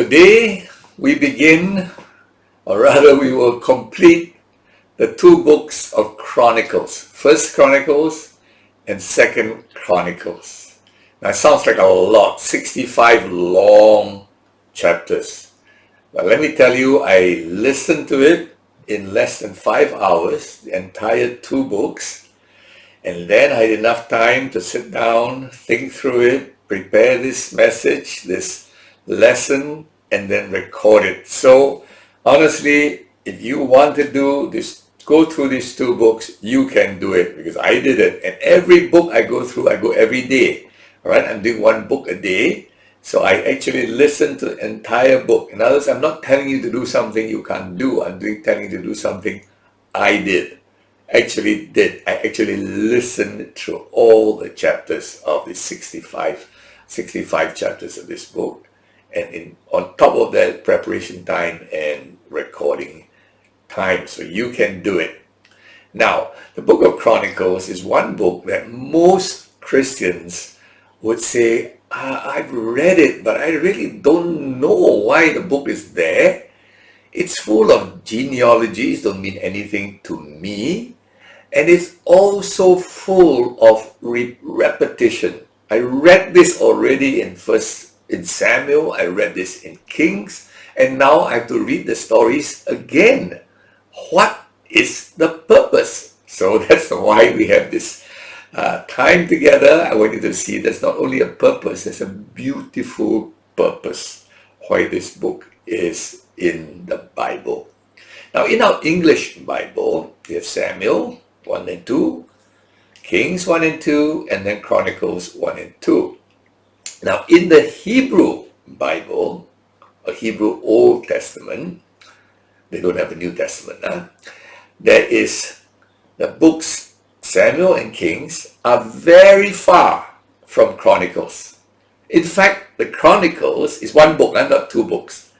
Today we begin, or rather we will complete the two books of Chronicles, First Chronicles and Second Chronicles. Now it sounds like a lot, 65 long chapters. But let me tell you, I listened to it in less than 5 hours, the entire two books. And then I had enough time to sit down, think through it, prepare this message, this lesson, and then record it. So honestly, if you want to do this, go through these two books, you can do it, because I did it. And every book I go through, I go every day. All right, I'm doing one book a day. So I actually listen to the entire book. In other words, I'm not telling you to do something you can't do. I'm telling you to do something I did. I actually listened through all the chapters of the 65 chapters of this book. And on top of that, preparation time and recording time. So you can do it. Now, the book of Chronicles is one book that most Christians would say, I've read it, but I really don't know why the book is there. It's full of genealogies, don't mean anything to me. And it's also full of repetition. I read this already in Samuel, I read this in Kings, and now I have to read the stories again. What is the purpose? So that's why we have this time together. I want you to see there's not only a purpose, there's a beautiful purpose why this book is in the Bible. Now in our English Bible, we have Samuel 1 and 2, Kings 1 and 2, and then Chronicles 1 and 2. Now in the Hebrew Bible, or Hebrew Old Testament, they don't have a New Testament, there is the books Samuel and Kings are very far from Chronicles. In fact, the Chronicles is one book, not two books.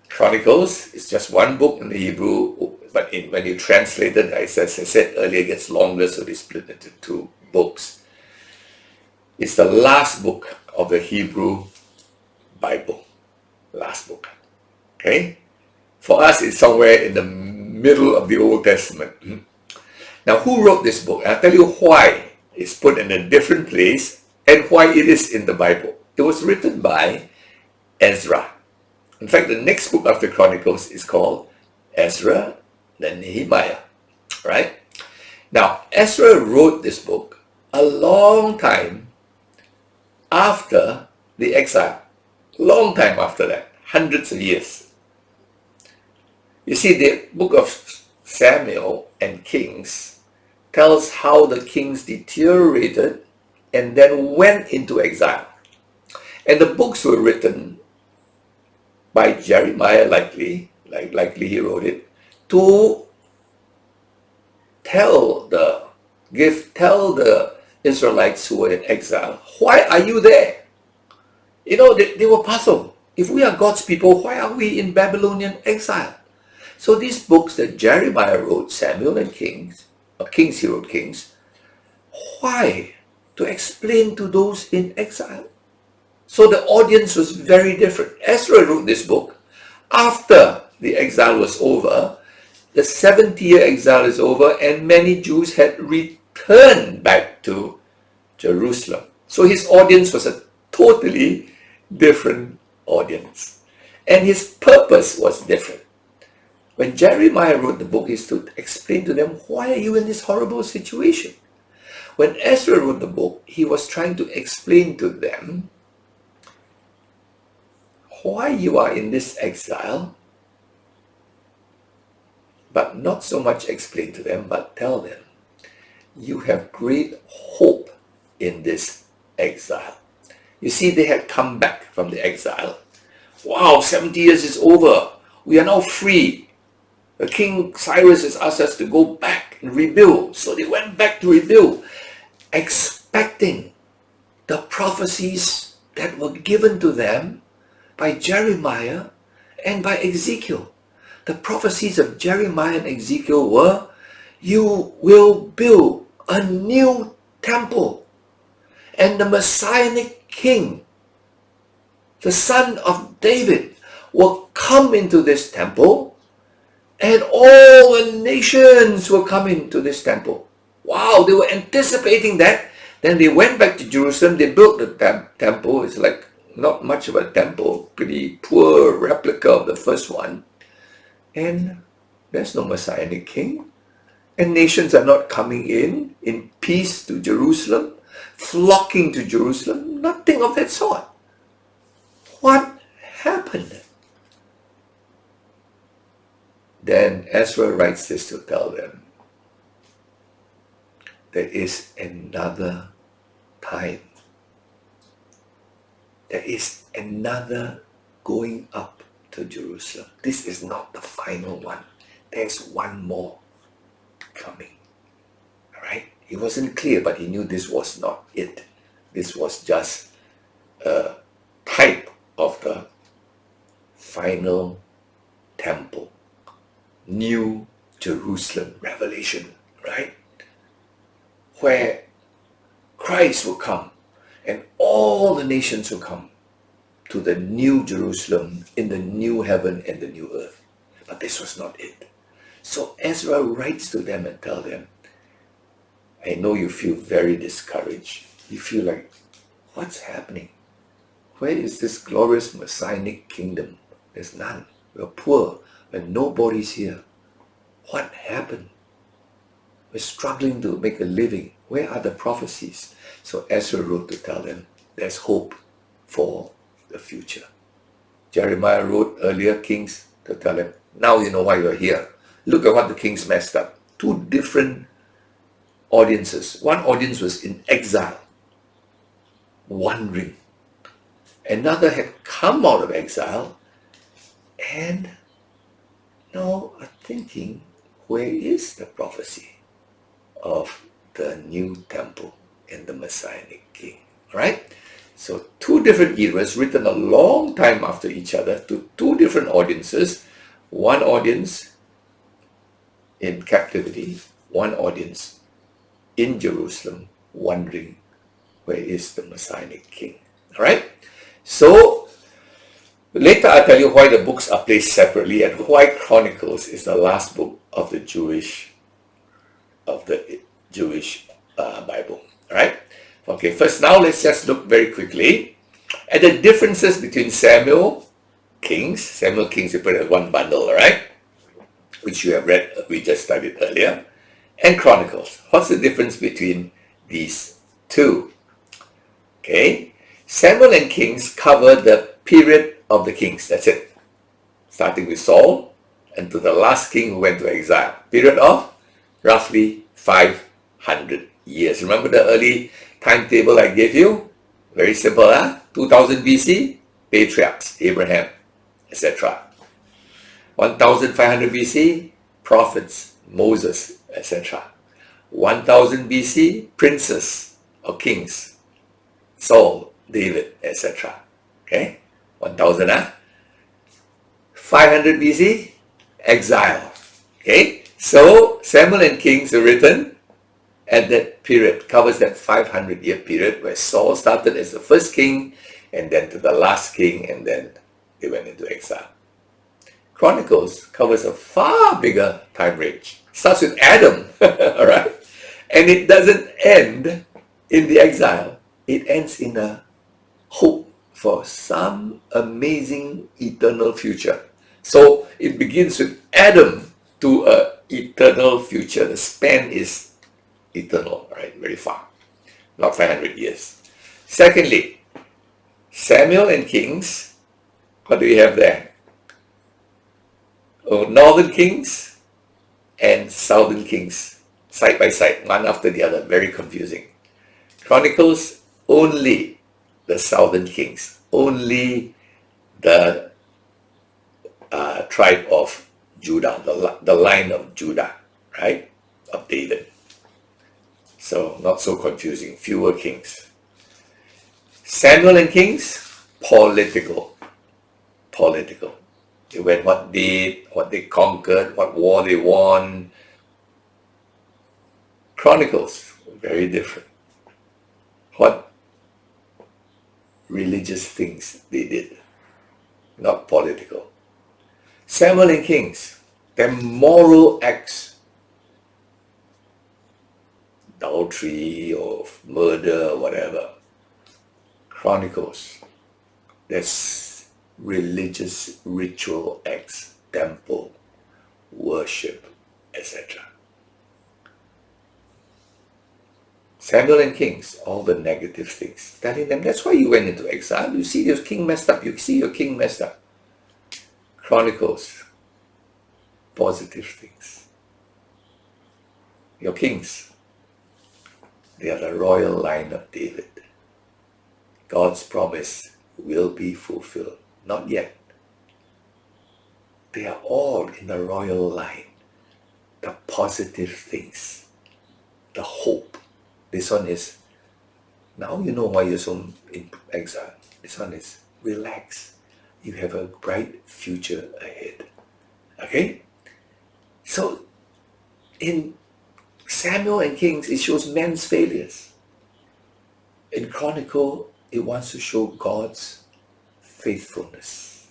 Chronicles is just one book in the Hebrew, but when you translate it, as I said earlier, it gets longer, so they split into two books. It's the last book of the Hebrew Bible. Last book. Okay? For us, it's somewhere in the middle of the Old Testament. Now, who wrote this book? I'll tell you why it's put in a different place and why it is in the Bible. It was written by Ezra. In fact, the next book after Chronicles is called Ezra, then Nehemiah. Right? Now, Ezra wrote this book a long time after the exile. Long time after that. Hundreds of years. You see, the book of Samuel and Kings tells how the kings deteriorated and then went into exile. And the books were written by Jeremiah, likely he wrote it, to tell the Israelites who were in exile, why are you there? You know, they were puzzled. If we are God's people, why are we in Babylonian exile? So these books that Jeremiah wrote, Samuel and Kings, or Kings he wrote Kings, why? To explain to those in exile. So the audience was very different. Ezra wrote this book after the exile was over. The 70-year exile is over, and many Jews had returned back to Jerusalem. So his audience was a totally different audience. And his purpose was different. When Jeremiah wrote the book, is to explain to them, why are you in this horrible situation? When Ezra wrote the book, he was trying to explain to them why you are in this exile, but not so much explain to them, but tell them, you have great hope in this exile. You see, they had come back from the exile. Wow, 70 years is over. We are now free. The King Cyrus has asked us to go back and rebuild. So they went back to rebuild, expecting the prophecies that were given to them by Jeremiah and by Ezekiel. The prophecies of Jeremiah and Ezekiel were, you will build a new temple, and the Messianic King, the son of David, will come into this temple, and all the nations will come into this temple. Wow, they were anticipating that. Then they went back to Jerusalem. They built the temple. It's like not much of a temple, pretty poor replica of the first one. And there's no Messianic king. And nations are not coming in peace to Jerusalem, flocking to Jerusalem. Nothing of that sort. What happened? Then Ezra writes this to tell them, there is another time. There is another going up to Jerusalem. This is not the final one. There's one more coming. All right? He wasn't clear, but he knew this was not it. This was just a type of the final temple. New Jerusalem revelation, right? Where Christ will come and all the nations will come to the new Jerusalem in the new heaven and the new earth. But this was not it. So Ezra writes to them and tells them, I know you feel very discouraged. You feel like, what's happening? Where is this glorious Messianic kingdom? There's none. We're poor and nobody's here. What happened? We're struggling to make a living. Where are the prophecies? So Ezra wrote to tell them, there's hope for the future. Jeremiah wrote earlier, Kings, to tell them, now you know why you're here. Look at what the kings messed up. Two different audiences. One audience was in exile, wandering. Another had come out of exile and now are thinking, where is the prophecy of the new temple and the Messianic King? All right? So two different eras written a long time after each other to two different audiences. One audience in captivity, one audience in Jerusalem wondering, where is the Messianic King? All right? So later I'll tell you why the books are placed separately and why Chronicles is the last book of the Jewish Bible. All right? Okay, first now let's just look very quickly at the differences between Samuel Kings, you put it as one bundle, all right? Which you have read, we just studied earlier, and Chronicles. What's the difference between these two? Okay, Samuel and Kings cover the period of the kings, that's it. Starting with Saul and to the last king who went to exile. Period of roughly 500 years. Remember the early timetable I gave you? Very simple, huh? 2000 BC, patriarchs, Abraham, etc. 1500 BC, prophets, Moses, etc. 1000 BC, princes or kings, Saul, David, etc. Okay, 1000, huh? 500 BC, exile. Okay, so Samuel and Kings are written at that period, covers that 500-year period where Saul started as the first king and then to the last king and then they went into exile. Chronicles covers a far bigger time range. Starts with Adam, all right? And it doesn't end in the exile. It ends in a hope for some amazing eternal future. So it begins with Adam to an eternal future. The span is eternal, right? Very far, not 500 years. Secondly, Samuel and Kings, what do we have there? Oh, northern kings and southern kings, side by side, one after the other, very confusing. Chronicles, only the southern kings, only the tribe of Judah, the line of Judah, right, of David. So not so confusing, fewer kings. Samuel and Kings, political. They went what did, what they conquered, what war they won. Chronicles, very different. What religious things they did. not political. Samuel and Kings, their moral acts, adultery or murder or whatever. Chronicles, there's religious ritual acts, temple, worship, etc. Samuel and Kings, all the negative things, telling them that's why you went into exile. You see your king messed up. You see your king messed up. Chronicles, positive things. Your kings, they are the royal line of David. God's promise will be fulfilled. Not yet. They are all in the royal line. The positive things. The hope. This one is, now you know why you're so in exile. This one is, relax. You have a bright future ahead. Okay? So, in Samuel and Kings, it shows men's failures. In Chronicle, it wants to show God's faithfulness.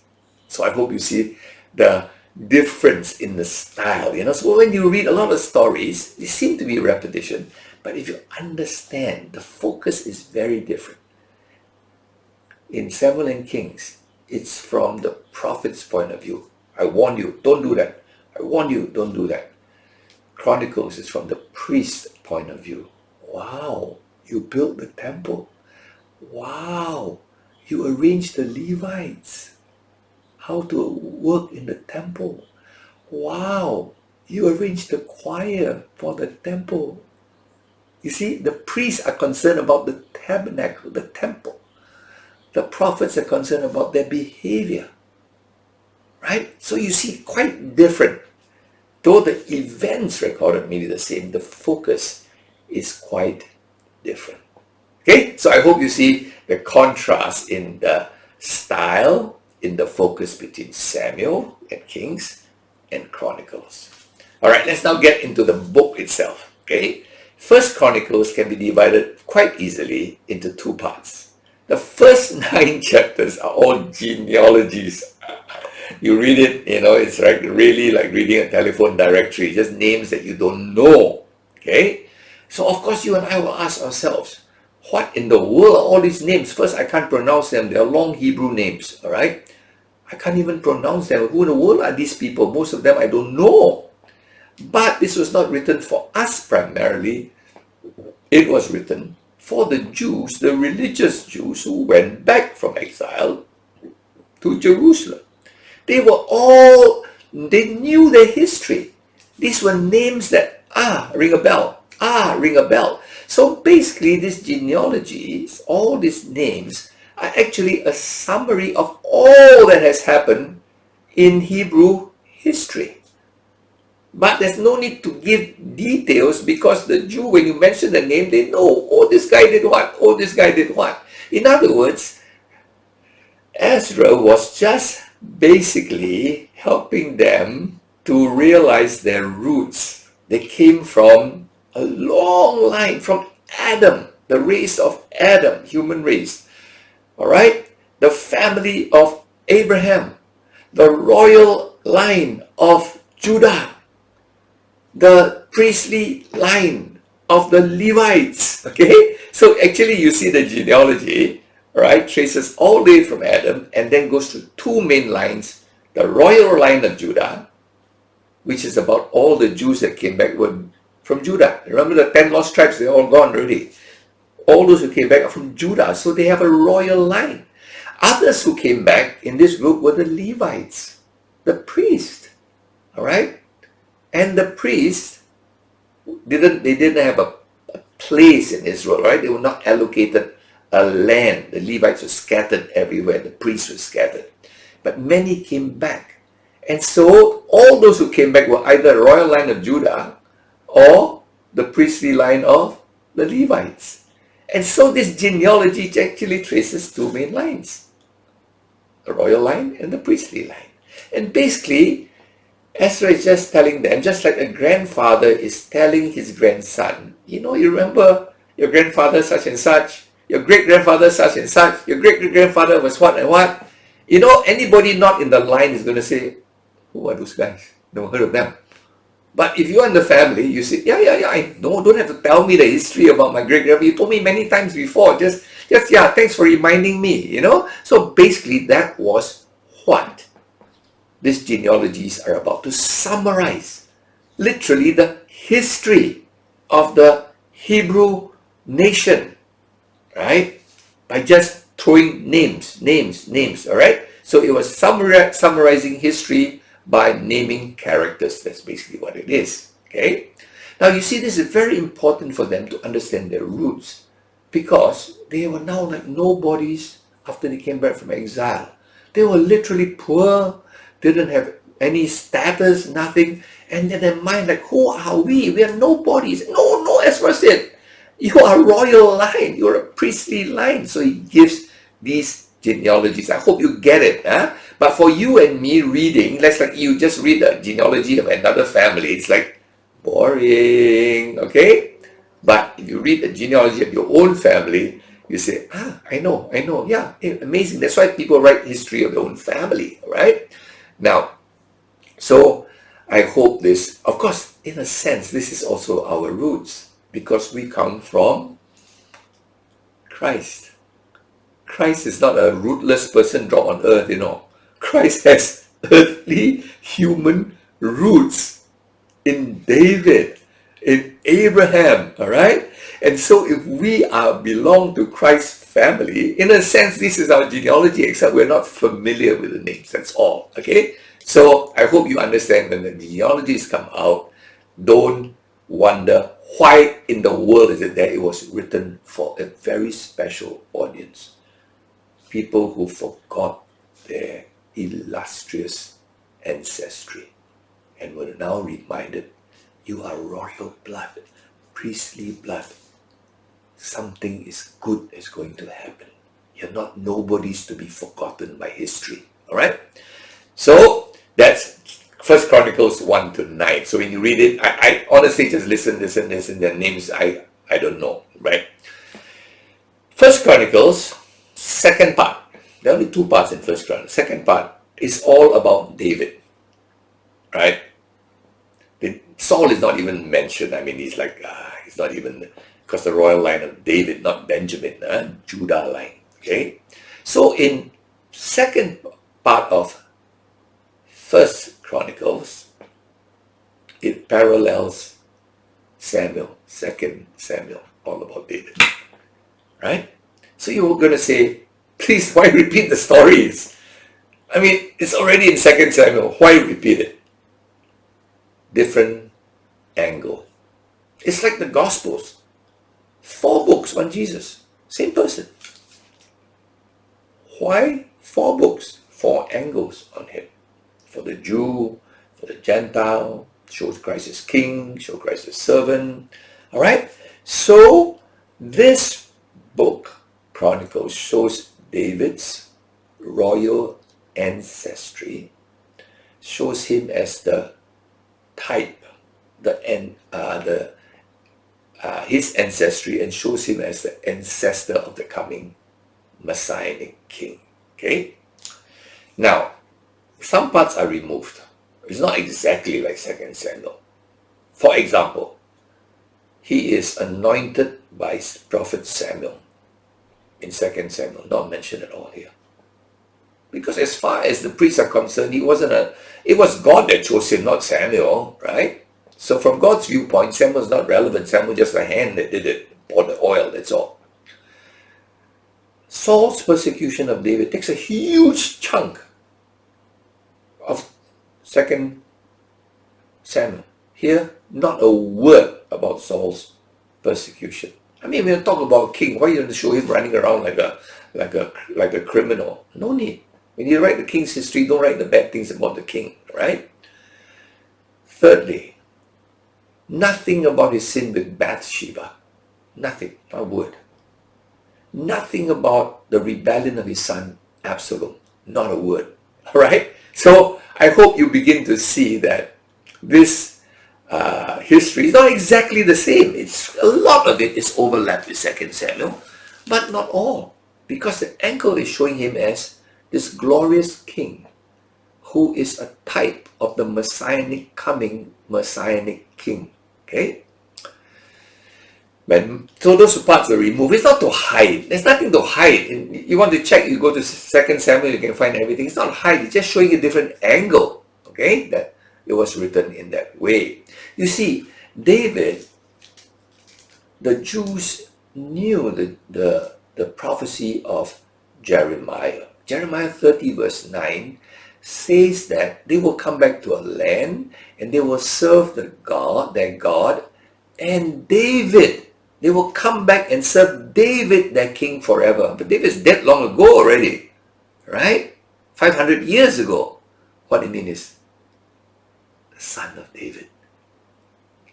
So I hope you see the difference in the style. So when you read a lot of stories, they seem to be repetition, but if you understand, the focus is very different. In Samuel and Kings, it's from the prophet's point of view. I warn you, don't do that. I warn you, don't do that. Chronicles is from the priest's point of view. Wow, you built the temple. Wow, you arranged the Levites how to work in the temple. Wow, you arranged the choir for the temple. You see, the priests are concerned about the tabernacle, the temple. The prophets are concerned about their behavior. Right? So you see, quite different. Though the events recorded may be the same, the focus is quite different. Okay, so I hope you see the contrast in the style, in the focus between Samuel and Kings and Chronicles. All right, let's now get into the book itself. Okay, First Chronicles can be divided quite easily into two parts. The first 9 chapters are all genealogies. You read it, it's like really like reading a telephone directory, just names that you don't know. Okay, so of course you and I will ask ourselves, what in the world are all these names? First, I can't pronounce them. They're long Hebrew names, all right? I can't even pronounce them. Who in the world are these people? Most of them I don't know. But this was not written for us primarily. It was written for the Jews, the religious Jews who went back from exile to Jerusalem. They knew their history. These were names that, ring a bell. Ring a bell. So basically, these genealogies, all these names, are actually a summary of all that has happened in Hebrew history. But there's no need to give details because the Jew, when you mention the name, they know, oh, this guy did what? Oh, this guy did what? In other words, Ezra was just basically helping them to realize their roots. They came from a long line from Adam, the race of Adam, human race. All right? The family of Abraham, the royal line of Judah, the priestly line of the Levites. Okay? So actually you see the genealogy, right, traces all the way from Adam and then goes to 2 main lines. The royal line of Judah, which is about all the Jews that came back from Judah. Remember the 10 lost tribes, they're all gone already. All those who came back are from Judah, so they have a royal line. Others who came back in this group were the Levites, the priests. All right? And the priests didn't have a place in Israel, right? They were not allocated a land. The Levites were scattered everywhere. The priests were scattered. But many came back. And so all those who came back were either the royal line of Judah or the priestly line of the Levites. And so this genealogy actually traces 2 main lines. The royal line and the priestly line. And basically, Ezra is just telling them, just like a grandfather is telling his grandson, you remember your grandfather such and such, your great-grandfather such and such, your great-great-grandfather was what and what. You know, anybody not in the line is going to say, who are those guys? Never heard of them. But if you're in the family, you say, yeah, I know. Don't have to tell me the history about my great-grandfather. You told me many times before. Just, yeah, thanks for reminding me, you know. So basically, that was what these genealogies are about to summarize. Literally, the history of the Hebrew nation, right? By just throwing names, all right? So it was summarizing history by naming characters. That's basically what it is, okay? Now, you see, this is very important for them to understand their roots because they were now like nobodies after they came back from exile. They were literally poor, didn't have any status, nothing, and in their mind, like, who are we? We are nobodies. No, Ezra said, you are a royal line. You're a priestly line. So he gives these genealogies. I hope you get it. Huh? But for you and me reading, let's like you just read the genealogy of another family. It's like boring, okay? But if you read the genealogy of your own family, you say, I know. Yeah, amazing. That's why people write history of their own family, right? Now, so I hope this, of course, in a sense, this is also our roots because we come from Christ. Christ is not a rootless person dropped on earth, you know. Christ has earthly human roots in David, in Abraham, all right? And so if we belong to Christ's family, in a sense, this is our genealogy, except we're not familiar with the names, that's all, okay? So I hope you understand when the genealogies come out, don't wonder why in the world is it that it was written for a very special audience. People who forgot their illustrious ancestry and were now reminded, you are royal blood, priestly blood. Something is good is going to happen. You're not nobodies to be forgotten by history. All right? So that's 1 Chronicles 1 to 9. So when you read it, I honestly just listen. Their names, I don't know, right? 1 Chronicles, second part. There are only two parts in 1 Chronicles. Second part is all about David, right? Saul is not even mentioned. I mean, he's like, he's not even, because the royal line of David, not Benjamin, Judah line, okay? So in second part of 1 Chronicles, it parallels Samuel, 2 Samuel, all about David, right? So you're going to say, please, why repeat the stories? I mean, it's already in 2 Samuel. Why repeat it? Different angle. It's like the Gospels. 4 books on Jesus. Same person. Why 4 books? 4 angles on him. For the Jew, for the Gentile, shows Christ as king, shows Christ as servant. All right? So this book, Chronicles, shows David's royal ancestry, shows him as the type, his ancestry, and shows him as the ancestor of the coming Messianic King. Okay? Now, some parts are removed. It's not exactly like 2 Samuel. For example, he is anointed by Prophet Samuel in 2 Samuel, not mentioned at all here. Because as far as the priests are concerned, it was God that chose him, not Samuel, right? So from God's viewpoint, Samuel's not relevant. Samuel just a hand that did it, poured the oil, that's all. Saul's persecution of David takes a huge chunk of 2 Samuel. Here, not a word about Saul's persecution. I mean, when you talk about a king, why are you going to show him running around like a criminal? No need. When you write the king's history, don't write the bad things about the king, right? Thirdly, nothing about his sin with Bathsheba. Nothing, not a word. Nothing about the rebellion of his son, Absalom. Not a word, all right? So I hope you begin to see that this history is not exactly the same. A lot of it is overlapped with 2 Samuel, but not all, because the angle is showing him as this glorious king who is a type of the Messianic coming Messianic king. Okay? So those parts were removed. It's not to hide. There's nothing to hide. You want to check, you go to 2 Samuel, you can find everything. It's not hide. It's just showing a different angle. Okay? That it was written in that way. You see, David, the Jews knew the prophecy of Jeremiah. Jeremiah 30 verse 9 says that they will come back to a land and they will serve their God, and David. They will come back and serve David, their king, forever. But David's dead long ago already, right? 500 years ago. What it means is the son of David,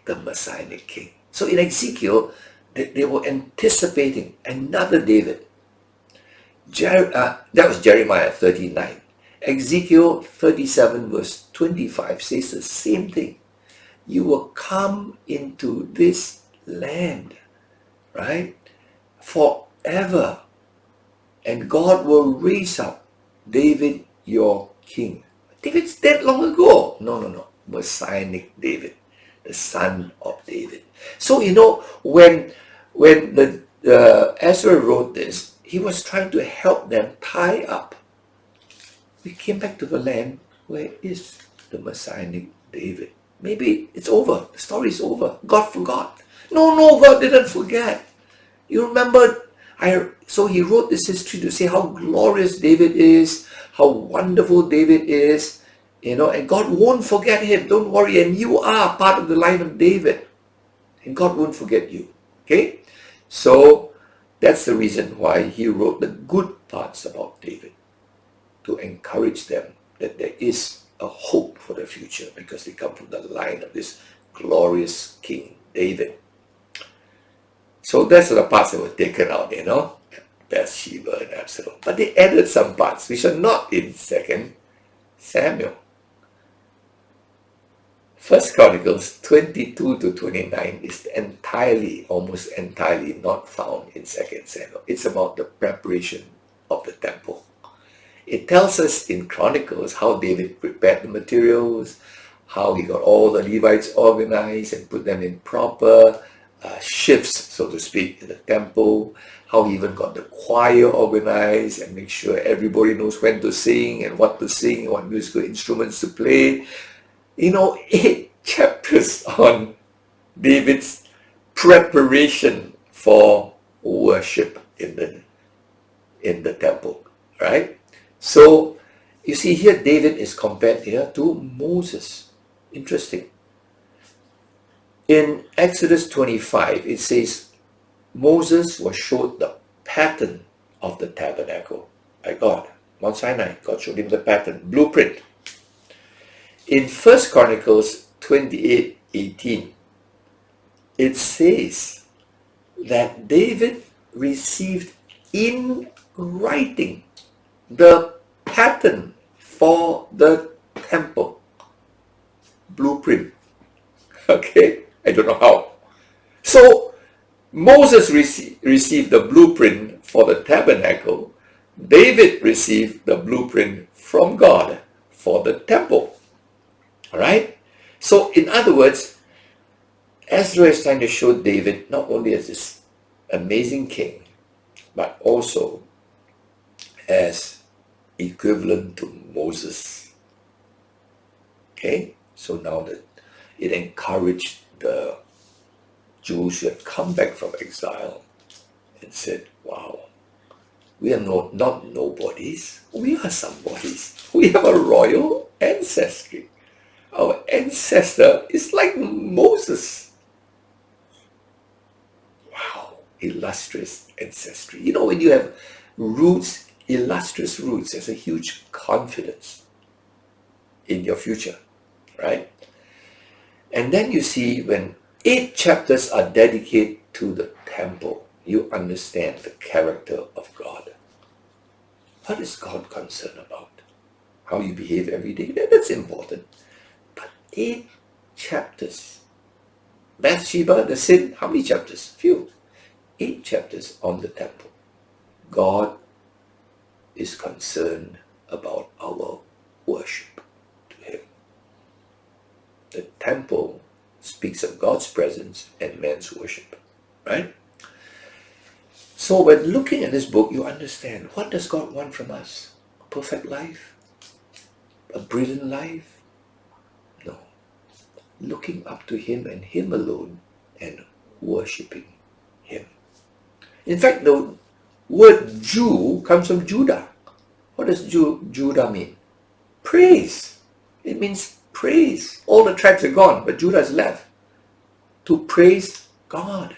the Messianic king. So in Ezekiel, they were anticipating another David. That was Jeremiah 39. Ezekiel 37 verse 25 says the same thing. You will come into this land, right, forever, and God will raise up David your king. David's dead long ago. No. Messianic David, the son of David. So when the Ezra wrote this, he was trying to help them tie up. We came back to the land. Where is the Messianic David? Maybe it's over. The story is over. God forgot. No, God didn't forget. You remember, so he wrote this history to say how glorious David is, how wonderful David is, and God won't forget him. Don't worry. And you are part of the line of David. And God won't forget you. Okay? So that's the reason why he wrote the good parts about David, to encourage them that there is a hope for the future because they come from the line of this glorious King David. So that's the parts that were taken out, Bathsheba and Absalom. But they added some parts which are not in 2 Samuel. 1 Chronicles 22 to 29 is almost entirely not found in 2 Samuel. It's about the preparation of the temple. It tells us in Chronicles how David prepared the materials, how he got all the Levites organized and put them in proper shifts, so to speak, in the temple, how he even got the choir organized and make sure everybody knows when to sing and what musical instruments to play. 8 chapters on David's preparation for worship in the temple, right? So you see here, David is compared here to Moses. Interesting. In Exodus 25, it says Moses was showed the pattern of the tabernacle by God. Mount Sinai, God showed him the pattern, blueprint. In 1 Chronicles 28:18, it says that David received in writing the pattern for the temple. Blueprint. Okay? I don't know how. So, Moses received the blueprint for the tabernacle. David received the blueprint from God for the temple. Alright? So, in other words, Ezra is trying to show David not only as this amazing king, but also as equivalent to Moses. Okay? So now that it encouraged the Jews who had come back from exile and said, wow, we are not nobodies, we are somebodies. We have a royal ancestry. Our ancestor is like Moses. Wow, illustrious ancestry. When you have roots, illustrious roots, there's a huge confidence in your future, right? And then you see when 8 chapters are dedicated to the temple, you understand the character of God. What is God concerned about? How you behave every day, that's important. But 8 chapters. Bathsheba, the sin, how many chapters? Few. 8 chapters on the temple. God is concerned about our worship to him. The temple speaks of God's presence and man's worship, right? So when looking at this book, you understand, what does God want from us? A perfect life? A brilliant life? No. Looking up to him and him alone and worshipping him. In fact, the word Jew comes from Judah. What does Judah mean? Praise. It means praise. All the tribes are gone, but Judah is left to praise God.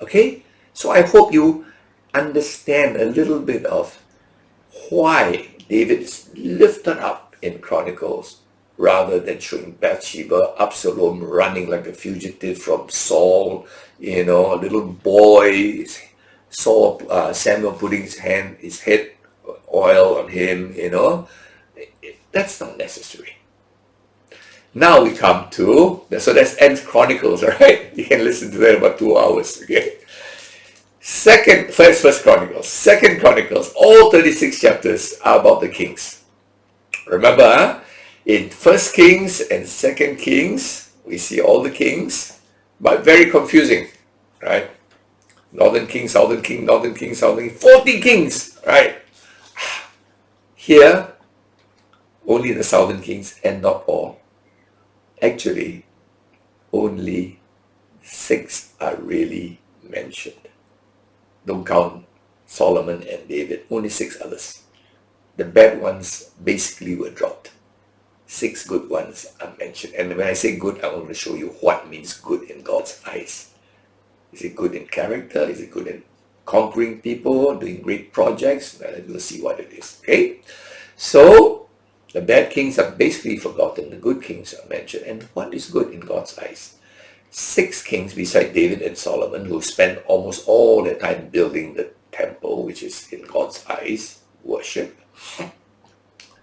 Okay? So I hope you understand a little bit of why David is lifted up in Chronicles rather than showing Bathsheba, Absalom running like a fugitive from Saul, a little boy, Samuel putting his head oil on him, That's not necessary. Now we come to, so that's ends Chronicles, right? You can listen to that in about 2 hours, okay? First Chronicles, Second Chronicles, all 36 chapters are about the kings. Remember, in First Kings and Second Kings, we see all the kings, but very confusing, right? Northern king, southern king, northern king, southern king, 40 kings, right? Here, only the southern kings and not all. Actually, only 6 are really mentioned. Don't count Solomon and David, only 6 others. The bad ones basically were dropped. 6 good ones are mentioned. And when I say good, I want to show you what means good in God's eyes. Is it good in character? Is it good in conquering people, doing great projects? Well, we'll see what it is. Okay? So, the bad kings are basically forgotten. The good kings are mentioned. And what is good in God's eyes? 6 kings beside David and Solomon who spent almost all their time building the temple, which is in God's eyes, worship.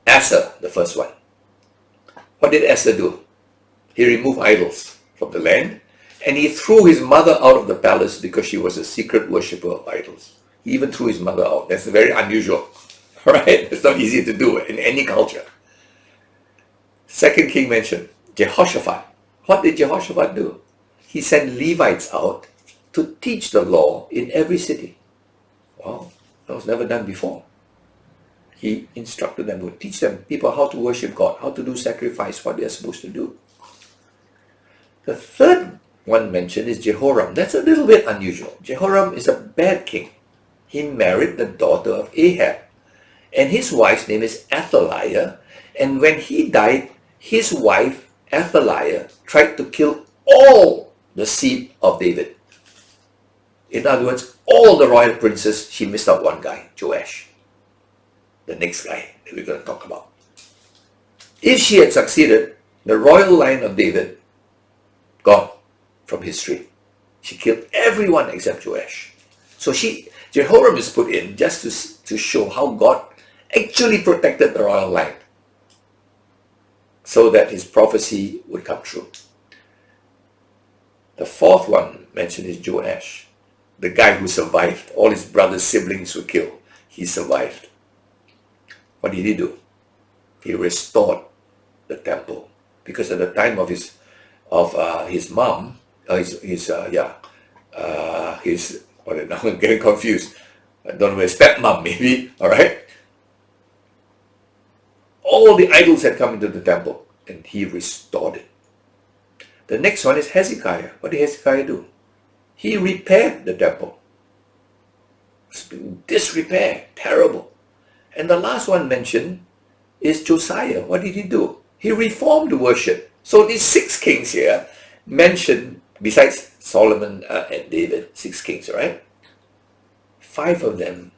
Asa, the first one. What did Asa do? He removed idols from the land and he threw his mother out of the palace because she was a secret worshipper of idols. He even threw his mother out. That's very unusual, right? It's not easy to do in any culture. Second king mentioned Jehoshaphat. What did Jehoshaphat do? He sent Levites out to teach the law in every city. Wow, that was never done before. He instructed them to teach them people how to worship God, how to do sacrifice, what they are supposed to do. The third one mentioned is Jehoram. That's a little bit unusual. Jehoram is a bad king. He married the daughter of Ahab. And his wife's name is Athaliah. And when he died, his wife, Athaliah, tried to kill all the seed of David. In other words, all the royal princes, she missed out one guy, Joash. The next guy that we're going to talk about. If she had succeeded, the royal line of David gone from history. She killed everyone except Joash. So Jehoram is put in just to show how God actually protected the royal line so that his prophecy would come true. The fourth one mentioned is Joash, the guy who survived. All his brothers' siblings were killed. He survived. What did he do? He restored the temple because at the time of his mom, I'm getting confused. I don't know, his stepmom maybe. All right. All the idols had come into the temple, and he restored it. The next one is Hezekiah. What did Hezekiah do? He repaired the temple. It's been disrepair, terrible. And the last one mentioned is Josiah. What did he do? He reformed the worship. So these 6 kings here mentioned, besides Solomon and David, 6 kings, right? 5 of them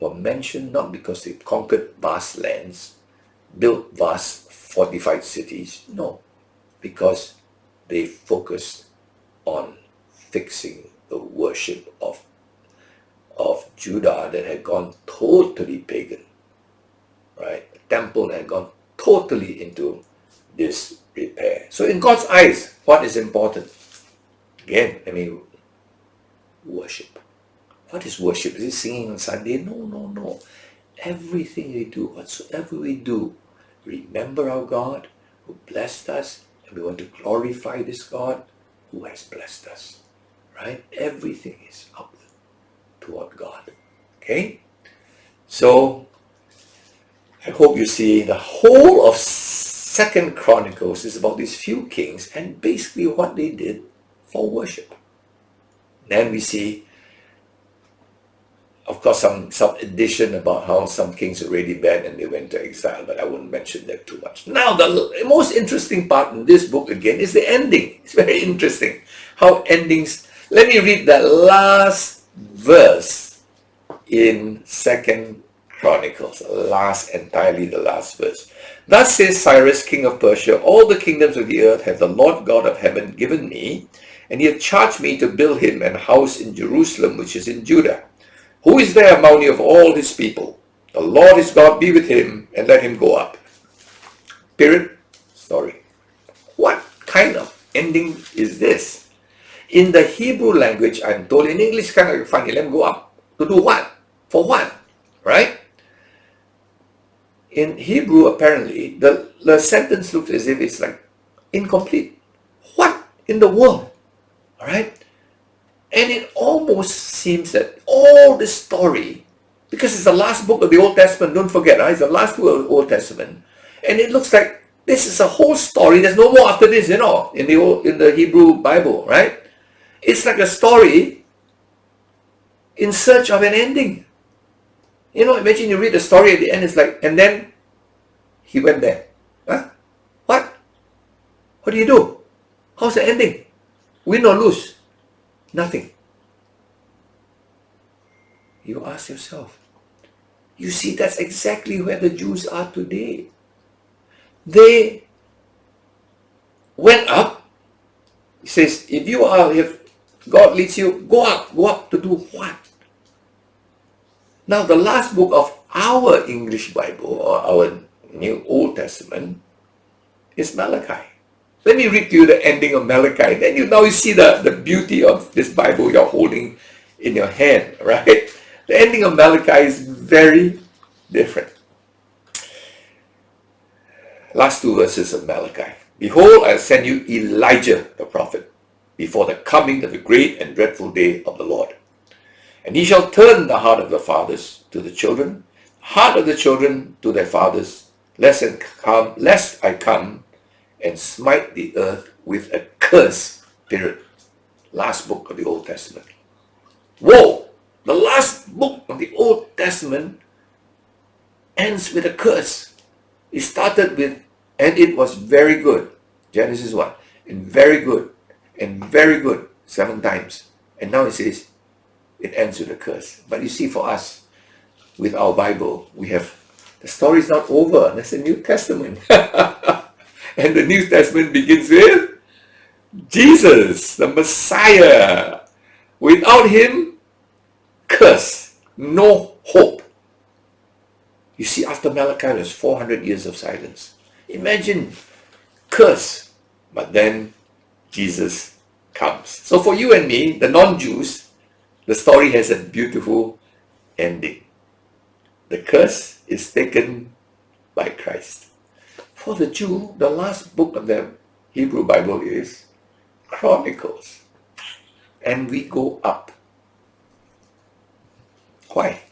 were mentioned not because they conquered vast lands, built vast fortified cities. No, because they focused on fixing the worship of Judah that had gone totally pagan, right? The temple had gone totally into disrepair. So in God's eyes, what is important? Again, worship. What is worship? Is it singing on Sunday? No. everything we do, whatsoever we do, remember our God who blessed us, and we want to glorify this God who has blessed us. Right? Everything is upward toward God. Okay? So, I hope you see the whole of Second Chronicles is about these few kings and basically what they did for worship. Then we see, of course, some addition about how some kings were really bad and they went to exile, but I wouldn't mention that too much. Now, the most interesting part in this book again is the ending. It's very interesting how endings. Let me read that last verse in Second Chronicles, entirely the last verse. Thus says Cyrus, king of Persia, all the kingdoms of the earth have the Lord God of heaven given me, and he hath charged me to build him an house in Jerusalem, which is in Judah. Who is there among you of all his people? The Lord his God be with him, and let him go up. Period. Story. What kind of ending is this? In the Hebrew language, I'm told, in English kind of funny, let him go up. To do what? For what? Right? In Hebrew, apparently, the sentence looks as if it's like incomplete. What in the world? All right? And it almost seems that all this story, because it's the last book of the Old Testament, don't forget, right? It's the last book of the Old Testament. And it looks like this is a whole story. There's no more after this, in the Hebrew Bible, right? It's like a story in search of an ending. Imagine you read the story at the end, it's like, and then he went there. Huh? What? What do you do? How's the ending? Win or lose? Nothing. You ask yourself. You see, that's exactly where the Jews are today. They went up. He says, if God leads you, go up to do what? Now, the last book of our English Bible, or our New Old Testament, is Malachi. Let me read to you the ending of Malachi. Then you see the beauty of this Bible you're holding in your hand, right? The ending of Malachi is very different. Last two verses of Malachi. Behold, I send you Elijah the prophet before the coming of the great and dreadful day of the Lord. And he shall turn the heart of the fathers to the children, heart of the children to their fathers, lest I come and smite the earth with a curse. Period. Last book of the Old Testament. Whoa! The last book of the Old Testament ends with a curse. It started with, and it was very good. Genesis 1. And very good. And very good. 7 times. And now it says, it ends with a curse. But you see, for us, with our Bible, we have, the story is not over. That's the New Testament. And the New Testament begins with Jesus, the Messiah. Without him, curse. No hope. You see, after Malachi, there's 400 years of silence. Imagine, curse. But then Jesus comes. So for you and me, the non-Jews, the story has a beautiful ending. The curse is taken by Christ. For the Jew, the last book of the Hebrew Bible is Chronicles. And we go up. Why?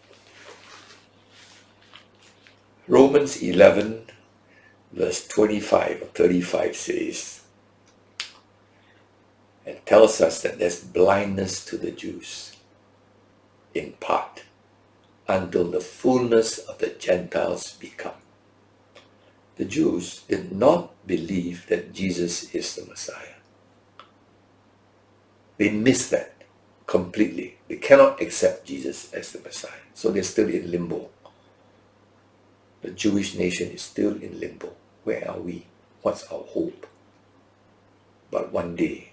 Romans 11, verse 25 or 35 says, and tells us that there's blindness to the Jews in part until the fullness of the Gentiles be come. The Jews did not believe that Jesus is the Messiah. They missed that completely. They cannot accept Jesus as the Messiah. So they're still in limbo. The Jewish nation is still in limbo. Where are we? What's our hope? But one day,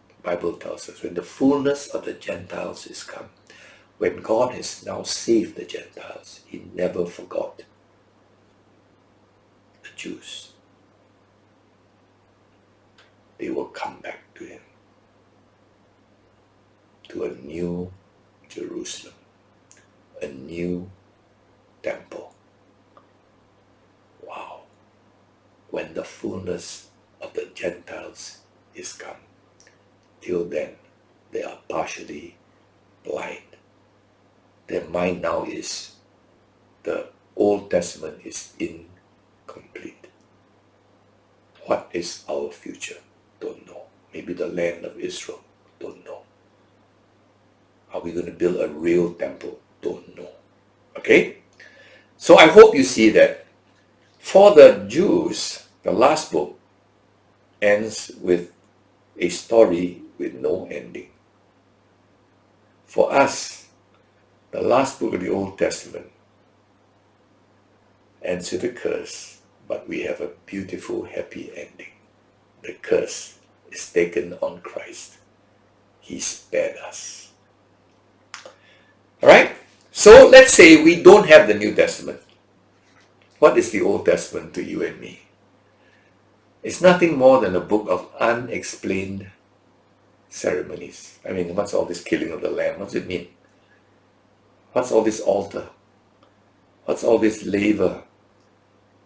the Bible tells us, when the fullness of the Gentiles is come, when God has now saved the Gentiles, he never forgot the Jews. They will come back to him, to a new Jerusalem, a new temple. when the fullness of the Gentiles is come. Till then, they are partially blind. Their mind now is, the Old Testament is incomplete. What is our future? Don't know. Maybe the land of Israel? Don't know. Are we going to build a real temple? Don't know. Okay? So I hope you see that for the Jews, the last book ends with a story with no ending. For us, the last book of the Old Testament ends with a curse, but we have a beautiful, happy ending. The curse is taken on Christ. He spared us. All right? So let's say we don't have the New Testament. What is the Old Testament to you and me? It's nothing more than a book of unexplained ceremonies. I mean, what's all this killing of the lamb? What's it mean? What's all this altar? What's all this laver?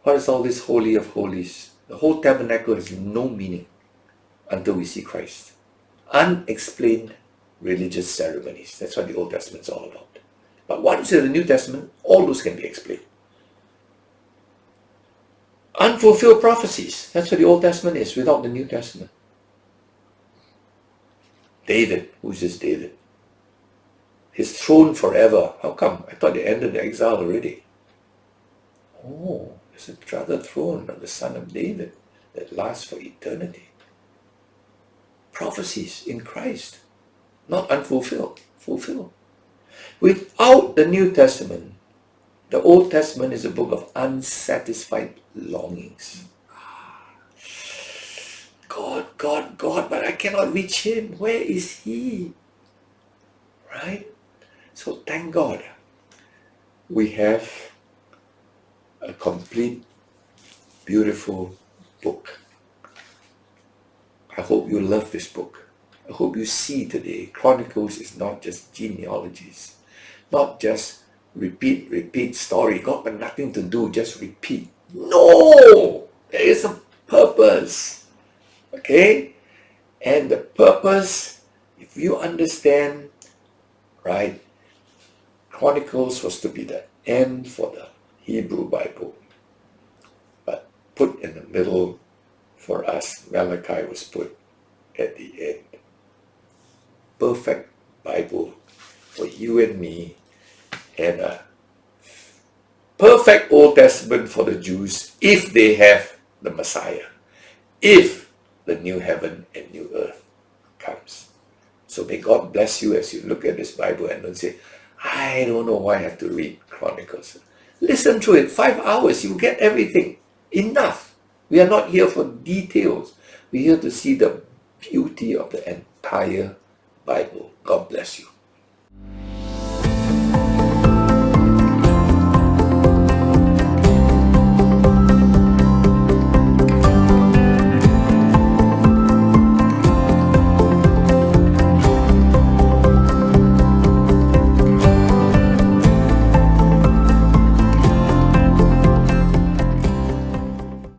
What is all this holy of holies? The whole tabernacle has no meaning until we see Christ. Unexplained religious ceremonies. That's what the Old Testament is all about. But what is in the New Testament? All those can be explained. Unfulfilled prophecies. That's what the Old Testament is without the New Testament. David. Who's this David? His throne forever. How come? I thought they ended the exile already. Oh, there's another throne of the son of David that lasts for eternity. Prophecies in Christ. Not unfulfilled. Fulfilled. Without the New Testament, the Old Testament is a book of unsatisfied longings. God, God, God, but I cannot reach him. Where is he? Right? So thank God we have a complete, beautiful book. I hope you love this book. I hope you see today, Chronicles is not just genealogies, not just repeat story. Got nothing to do, just repeat. No! There is a purpose. Okay? And the purpose, if you understand, right, Chronicles was to be the end for the Hebrew Bible. But put in the middle for us, Malachi was put at the end. Perfect Bible for you and me, and a perfect Old Testament for the Jews if they have the Messiah, if the new heaven and new earth comes. So may God bless you as you look at this Bible and don't say, I don't know why I have to read Chronicles. Listen to it, 5 hours, you get everything. Enough. We are not here for details. We're here to see the beauty of the entire Bible. God bless you.